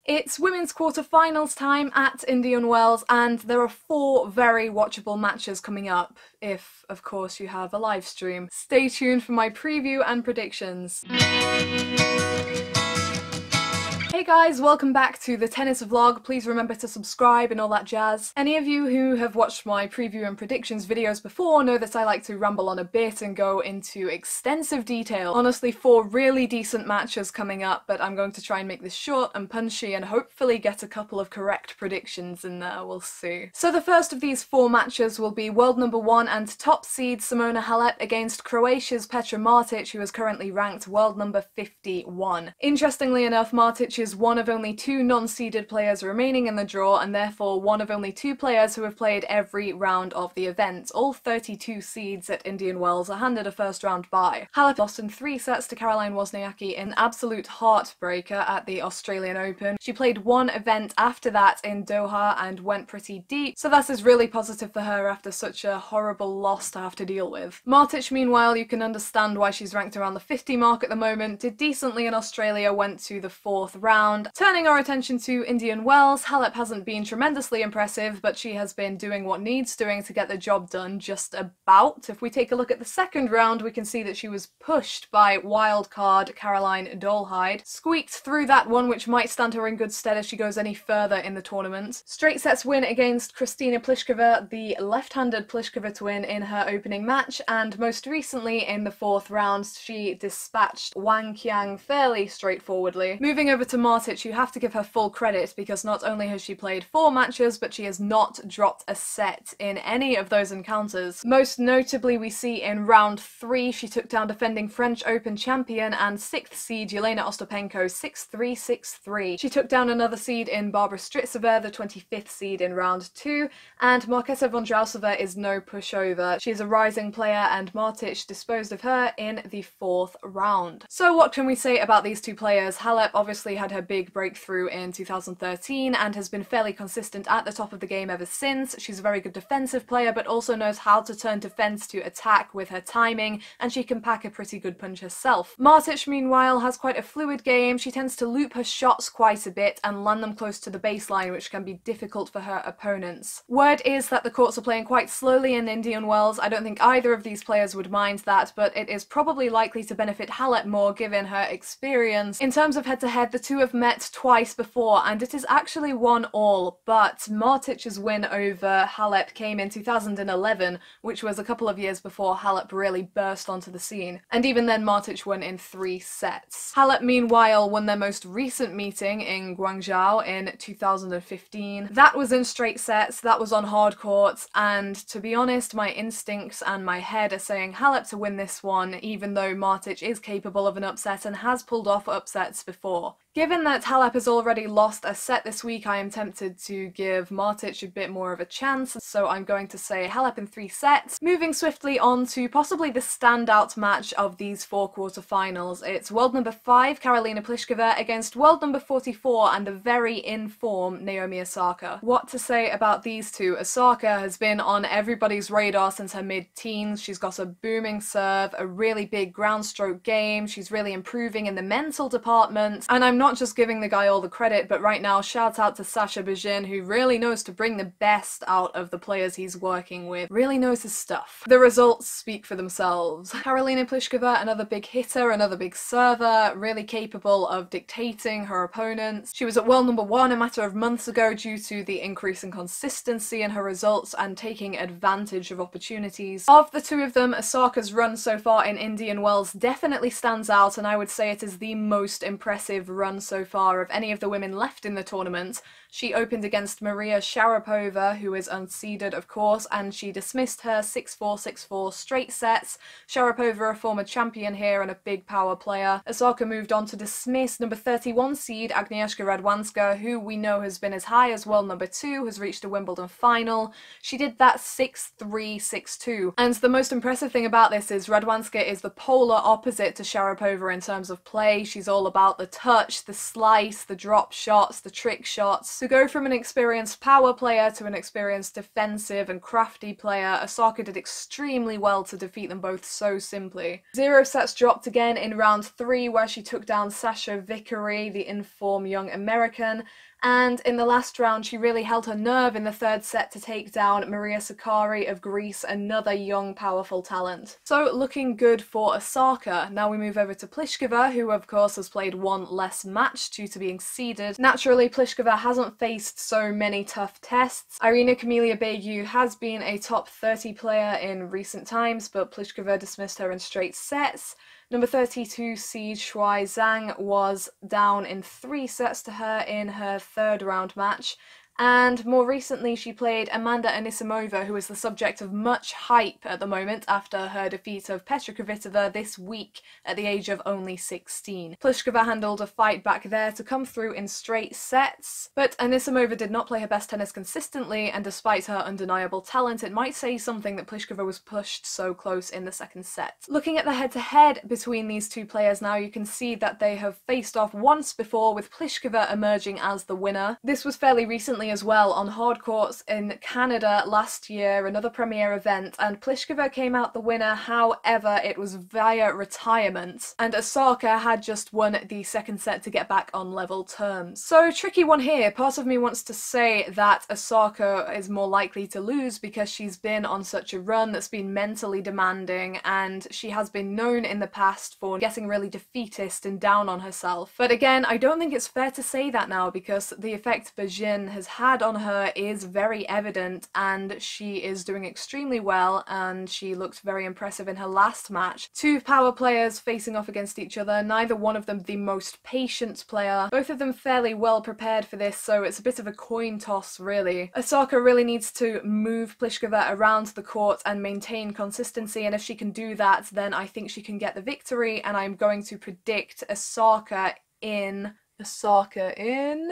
It's women's quarterfinals time at Indian Wells, and there are 4 very watchable matches coming up, if, of course, you have a live stream. Stay tuned for my preview and predictions. Hey guys, welcome back to the tennis vlog. Please remember to subscribe and all that jazz. Any of you who have watched my preview and predictions videos before know that I like to ramble on a bit and go into extensive detail. Honestly, 4 really decent matches coming up, but I'm going to try and make this short and punchy and hopefully get a couple of correct predictions in there, we'll see. So the first of these 4 matches will be world number 1 and top seed Simona Halep against Croatia's Petra Martic, who is currently ranked world number 51. Interestingly enough, Martic is one of only 2 non-seeded players remaining in the draw, and therefore one of only 2 players who have played every round of the event. All 32 seeds at Indian Wells are handed a first round bye. Halep lost in 3 sets to Karolina in an absolute heartbreaker at the Australian Open. She played 1 event after that in Doha and went pretty deep, so that is really positive for her after such a horrible loss to have to deal with. Martic, meanwhile, you can understand why she's ranked around the 50 mark at the moment, did decently in Australia, went to the 4th round. Turning our attention to Indian Wells, Halep hasn't been tremendously impressive, but she has been doing what needs doing to get the job done just about. If we take a look at the 2nd round, we can see that she was pushed by wildcard Caroline Dolehide, squeaked through that one, which might stand her in good stead as she goes any further in the tournament. Straight sets win against Kristina Pliskova, the left-handed Pliskova twin, in her opening match, and most recently in the 4th round she dispatched Wang Qiang fairly straightforwardly. Moving over to Martic, you have to give her full credit because not only has she played 4 matches, but she has not dropped a set in any of those encounters. Most notably, we see in round 3 she took down defending French Open champion and 6th seed Jelena Ostapenko 6-3, 6-3. She took down another seed in Barbara Strycova, the 25th seed in round 2, and Marketa Vondrausova is no pushover. She is a rising player and Martic disposed of her in the 4th round. So what can we say about these 2 players? Halep obviously had her big breakthrough in 2013 and has been fairly consistent at the top of the game ever since. She's a very good defensive player, but also knows how to turn defense to attack with her timing, and she can pack a pretty good punch herself. Martic, meanwhile, has quite a fluid game. She tends to loop her shots quite a bit and land them close to the baseline, which can be difficult for her opponents. Word is that the courts are playing quite slowly in Indian Wells. I don't think either of these players would mind that, but it is probably likely to benefit Halep more given her experience. In terms of head-to-head, the 2 have met twice before, and it is actually 1-1, but Martic's win over Halep came in 2011, which was a couple of years before Halep really burst onto the scene, and even then Martic won in 3 sets. Halep, meanwhile, won their most recent meeting in Guangzhou in 2015. That was in straight sets, that was on hard courts, and to be honest, my instincts and my head are saying Halep to win this one, even though Martic is capable of an upset and has pulled off upsets before. Given that Halep has already lost a set this week, I am tempted to give Martic a bit more of a chance, so I'm going to say Halep in 3 sets. Moving swiftly on to possibly the standout match of these 4 quarterfinals. It's world number 5 Karolina Pliskova against world number 44 and the very in-form Naomi Osaka. What to say about these 2? Osaka has been on everybody's radar since her mid-teens. She's got a booming serve, a really big ground stroke game, she's really improving in the mental department, and I'm not just giving the guy all the credit, but right now shout out to Sasha Bajin, who really knows to bring the best out of the players he's working with, really knows his stuff. The results speak for themselves. Karolina Pliskova, another big hitter, another big server, really capable of dictating her opponents. She was at world number 1 a matter of months ago due to the increase in consistency in her results and taking advantage of opportunities. Of the 2 of them, Osaka's run so far in Indian Wells definitely stands out, and I would say it is the most impressive run so far of any of the women left in the tournament. She opened against Maria Sharapova, who is unseeded of course, and she dismissed her 6-4, 6-4 straight sets. Sharapova, a former champion here and a big power player. Osaka moved on to dismiss number 31 seed Agnieszka Radwanska, who we know has been as high as world number 2, has reached a Wimbledon final. She did that 6-3, 6-2. And the most impressive thing about this is Radwanska is the polar opposite to Sharapova in terms of play. She's all about the touch, the slice, the drop shots, the trick shots. To go from an experienced power player to an experienced defensive and crafty player, Osaka did extremely well to defeat them both so simply. 0 sets dropped again in round 3, where she took down Sasha Vickery, the in-form young American, and in the last round she really held her nerve in the 3rd set to take down Maria Sakkari of Greece, another young powerful talent. So looking good for Osaka. Now we move over to Pliskova, who of course has played one less match due to being seeded. Naturally, Pliskova hasn't faced so many tough tests. Irina Camelia Begu has been a top 30 player in recent times, but Pliskova dismissed her in straight sets. Number 32 seed Shuai Zhang was down in 3 sets to her in her 3rd round match. And more recently she played Amanda Anisimova, who is the subject of much hype at the moment after her defeat of Petra Kvitova this week at the age of only 16. Pliskova handled a fight back there to come through in straight sets, but Anisimova did not play her best tennis consistently, and despite her undeniable talent, it might say something that Pliskova was pushed so close in the 2nd set. Looking at the head-to-head between these two players now, you can see that they have faced off once before, with Pliskova emerging as the winner. This was fairly recently as well on hard courts in Canada last year, another premier event, and Pliskova came out the winner. However, it was via retirement, and Osaka had just won the 2nd set to get back on level terms. So tricky one here. Part of me wants to say that Osaka is more likely to lose because she's been on such a run that's been mentally demanding, and she has been known in the past for getting really defeatist and down on herself. But again, I don't think it's fair to say that now, because the effect Beijing has had on her is very evident, and she is doing extremely well, and she looked very impressive in her last match. 2 power players facing off against each other, neither one of them the most patient player, both of them fairly well prepared for this, so it's a bit of a coin toss really. Osaka really needs to move Pliskova around the court and maintain consistency, and if she can do that, then I think she can get the victory, and I'm going to predict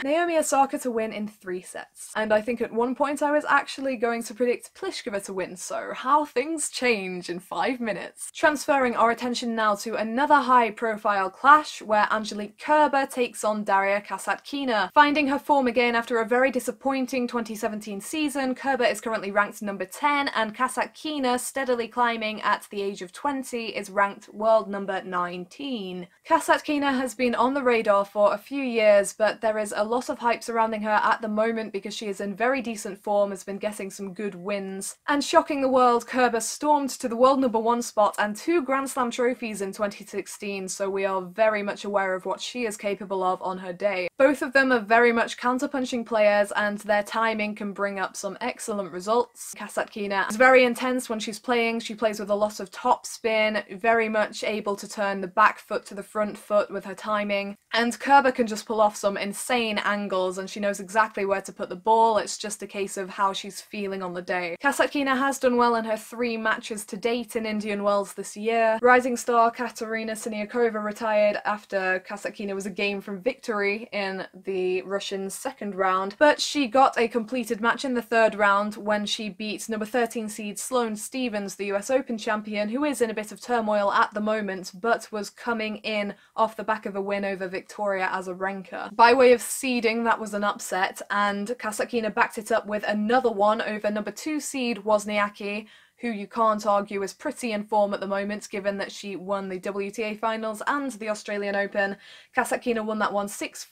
Naomi Osaka to win in 3 sets. And I think at one point I was actually going to predict Pliskova to win, so how things change in 5 minutes. Transferring our attention now to another high-profile clash, where Angelique Kerber takes on Daria Kasatkina. Finding her form again after a very disappointing 2017 season, Kerber is currently ranked number 10, and Kasatkina, steadily climbing at the age of 20, is ranked world number 19. Kasatkina has been on the radar for a few years, but there is a lot of hype surrounding her at the moment because she is in very decent form, has been getting some good wins. And shocking the world, Kerber stormed to the world number 1 spot and 2 Grand Slam trophies in 2016, so we are very much aware of what she is capable of on her day. Both of them are very much counter-punching players, and their timing can bring up some excellent results. Kasatkina is very intense when she's playing. She plays with a lot of top spin, very much able to turn the back foot to the front foot with her timing, and Kerber can just pull off some insane angles, and she knows exactly where to put the ball. It's just a case of how she's feeling on the day. Kasatkina has done well in her 3 matches to date in Indian Wells this year. Rising star Katerina Siniakova retired after Kasatkina was a game from victory in the Russian 2nd round, but she got a completed match in the 3rd round when she beat number 13 seed Sloane Stephens, the US Open champion, who is in a bit of turmoil at the moment, but was coming in off the back of a win over Victoria Azarenka. By way of seeding, that was an upset, and Kasatkina backed it up with another one over number 2 seed Wozniacki, who you can't argue is pretty in form at the moment, given that she won the WTA finals and the Australian Open. Kasatkina won that one 6-4,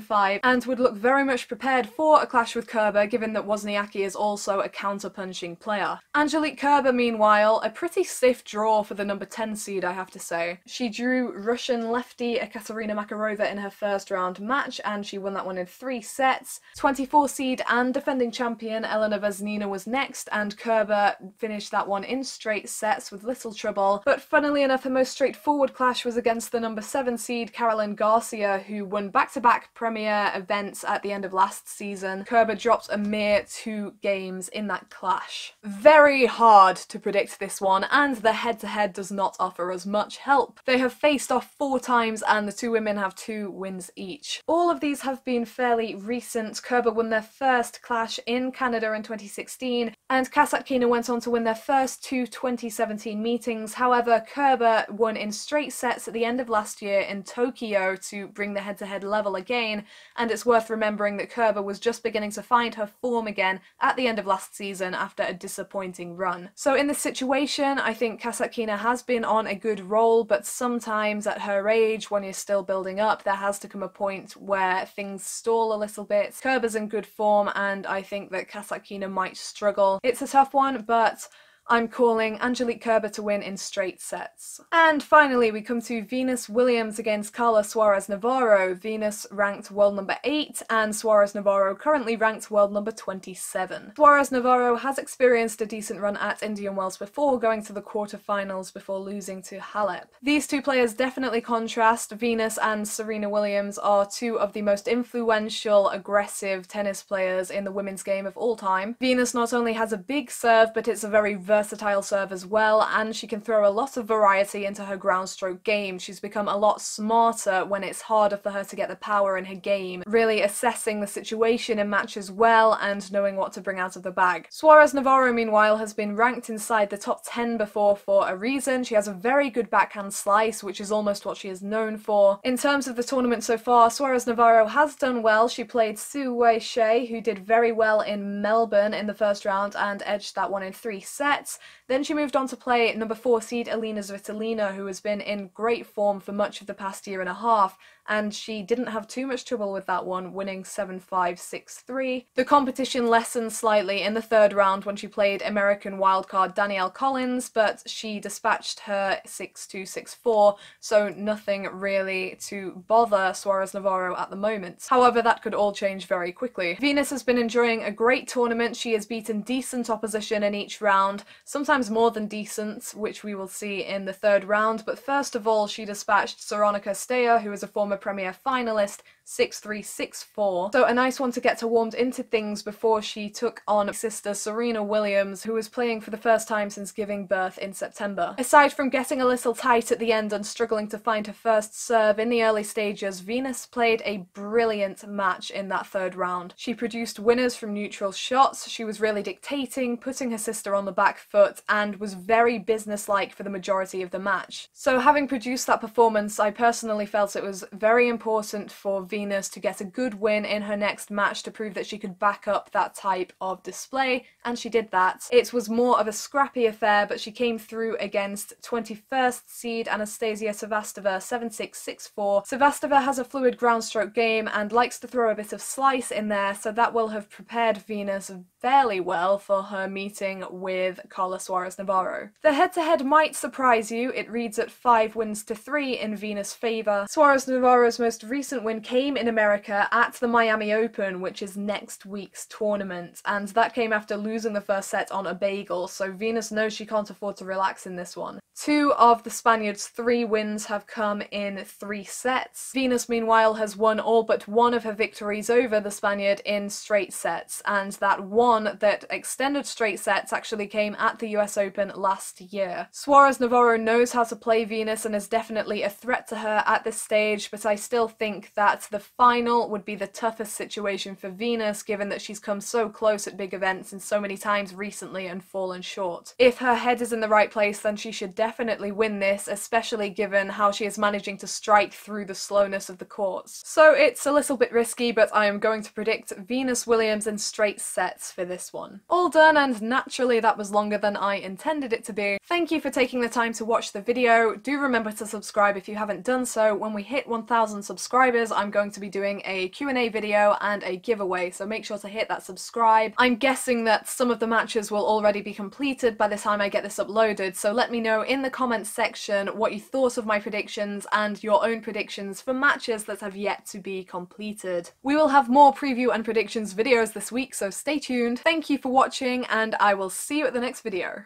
7-5, and would look very much prepared for a clash with Kerber, given that Wozniacki is also a counter-punching player. Angelique Kerber, meanwhile, a pretty stiff draw for the number 10 seed, I have to say. She drew Russian lefty Ekaterina Makarova in her 1st round match, and she won that one in 3 sets. 24 seed and defending champion Elena Vesnina was next, and Kerber finished that one in straight sets with little trouble, but funnily enough her most straightforward clash was against the number 7 seed Caroline Garcia, who won back-to-back premier events at the end of last season. Kerber dropped a mere 2 games in that clash. Very hard to predict this one, and the head-to-head does not offer us much help. They have faced off 4 times, and the 2 women have 2 wins each. All of these have been fairly recent. Kerber won their 1st clash in Canada in 2016, and Kasatkina went on to win their first two 2017 meetings. However, Kerber won in straight sets at the end of last year in Tokyo to bring the head-to-head level again, and it's worth remembering that Kerber was just beginning to find her form again at the end of last season after a disappointing run. So in this situation, I think Kasatkina has been on a good roll, but sometimes at her age, when you're still building up, there has to come a point where things stall a little bit. Kerber's in good form, and I think that Kasatkina might struggle. It's a tough one, but I'm calling Angelique Kerber to win in straight sets. And finally, we come to Venus Williams against Carla Suarez Navarro. Venus ranked world number 8 and Suarez Navarro currently ranked world number 27. Suarez Navarro has experienced a decent run at Indian Wells before, going to the quarterfinals before losing to Halep. These two players definitely contrast. Venus and Serena Williams are two of the most influential, aggressive tennis players in the women's game of all time. Venus not only has a big serve, but it's a very versatile serve as well, and she can throw a lot of variety into her ground stroke game. She's become a lot smarter when it's harder for her to get the power in her game, really assessing the situation in matches well and knowing what to bring out of the bag. Suarez Navarro, meanwhile, has been ranked inside the top 10 before for a reason. She has a very good backhand slice, which is almost what she is known for. In terms of the tournament so far, Suarez Navarro has done well. She played Suarez, who did very well in Melbourne in the first round and edged that one in 3 sets. Then she moved on to play number 4 seed Elina Svitolina, who has been in great form for much of the past year and a half, and she didn't have too much trouble with that one, winning 7-5, 6-3. The competition lessened slightly in the third round when she played American wildcard Danielle Collins, but she dispatched her 6-2, 6-4, so nothing really to bother Suarez Navarro at the moment. However, that could all change very quickly. Venus has been enjoying a great tournament. She has beaten decent opposition in each round, sometimes more than decent, which we will see in the third round, but first of all she dispatched Soronika Steyer, who is a former Premier finalist, 6-3, 6-4. So a nice one to get her warmed into things before she took on sister Serena Williams, who was playing for the first time since giving birth in September. Aside from getting a little tight at the end and struggling to find her first serve in the early stages, Venus played a brilliant match in that third round. She produced winners from neutral shots, she was really dictating, putting her sister on the back foot, and was very businesslike for the majority of the match. So having produced that performance, I personally felt it was very important for Venus to get a good win in her next match to prove that she could back up that type of display, and she did that. It was more of a scrappy affair, but she came through against 21st seed Anastasia Sevastova 7-6, 6-4. Sevastova has a fluid ground stroke game and likes to throw a bit of slice in there, so that will have prepared Venus fairly well for her meeting with Carla Suarez Navarro. The head-to-head might surprise you. It reads at 5-3 in Venus' favour. Suarez Navarro's most recent win came in America at the Miami Open, which is next week's tournament, and that came after losing the first set on a bagel, so Venus knows she can't afford to relax in this one. 2 of the Spaniards' 3 wins have come in 3 sets. Venus, meanwhile, has won all but one of her victories over the Spaniard in straight sets, and that one that extended straight sets actually came at the US Open last year. Suarez Navarro knows how to play Venus and is definitely a threat to her at this stage, but I still think that the final would be the toughest situation for Venus, given that she's come so close at big events and so many times recently and fallen short. If her head is in the right place, then she should definitely win this, especially given how she is managing to strike through the slowness of the courts. So it's a little bit risky, but I am going to predict Venus Williams in straight sets for this one. All done, and naturally that was longer than I intended it to be. Thank you for taking the time to watch the video. Do remember to subscribe if you haven't done so. When we hit 1,000 subscribers, I'm going to be doing a Q&A video and a giveaway, so make sure to hit that subscribe. I'm guessing that some of the matches will already be completed by the time I get this uploaded, so let me know in the comments section what you thought of my predictions and your own predictions for matches that have yet to be completed. We will have more preview and predictions videos this week, so stay tuned. Thank you for watching, and I will see you at the next video.